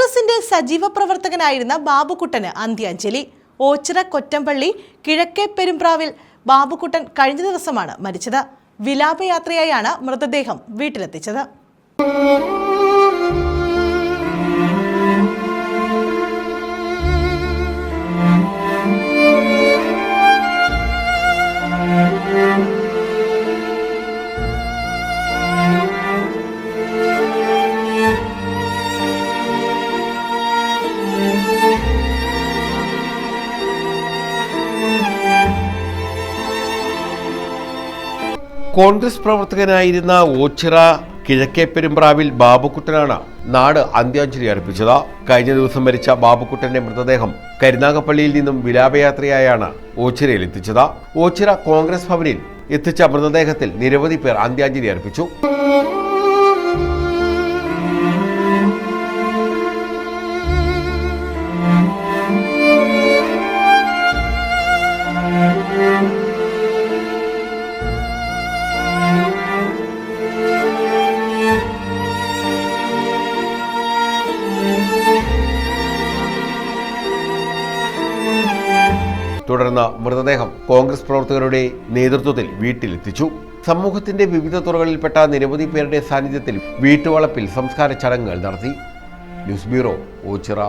കോൺഗ്രസിന്റെ സജീവ പ്രവർത്തകനായിരുന്ന ബാബുക്കുട്ടന് അന്ത്യാഞ്ജലി. ഓച്ചിറ കൊറ്റമ്പള്ളി കിഴക്കേ പെരുമ്പ്രാവിൽ ബാബുക്കുട്ടൻ കഴിഞ്ഞ ദിവസമാണ് മരിച്ചത്. വിലാപയാത്രയായാണ് മൃതദേഹം വീട്ടിലെത്തിച്ചത്. കോൺഗ്രസ് പ്രവർത്തകനായിരുന്ന ഓച്ചിറ കിഴക്കേ പെരുമ്പ്രാവിൽ ബാബുക്കുട്ടനാണ് നാട് അന്ത്യാഞ്ജലി അർപ്പിച്ചത്. കഴിഞ്ഞ ദിവസം മരിച്ച ബാബുക്കുട്ടന്റെ മൃതദേഹം കരുനാഗപ്പള്ളിയിൽ നിന്നും വിലാപയാത്രയായാണ് ഓച്ചിറയിൽ എത്തിച്ചത്. ഓച്ചിറ കോൺഗ്രസ് ഭവനിൽ എത്തിച്ച മൃതദേഹത്തിൽ നിരവധി പേർ അന്ത്യാഞ്ജലി അർപ്പിച്ചു. തുടർന്ന് മൃതദേഹം കോൺഗ്രസ് പ്രവർത്തകരുടെ നേതൃത്വത്തിൽ വീട്ടിലെത്തിച്ചു. സമൂഹത്തിന്റെ വിവിധ തുറകളിൽപ്പെട്ട നിരവധി പേരുടെ സാന്നിധ്യത്തിൽ വീട്ടുവളപ്പിൽ സംസ്കാര ചടങ്ങുകൾ നടത്തി. News bureau, Ochira.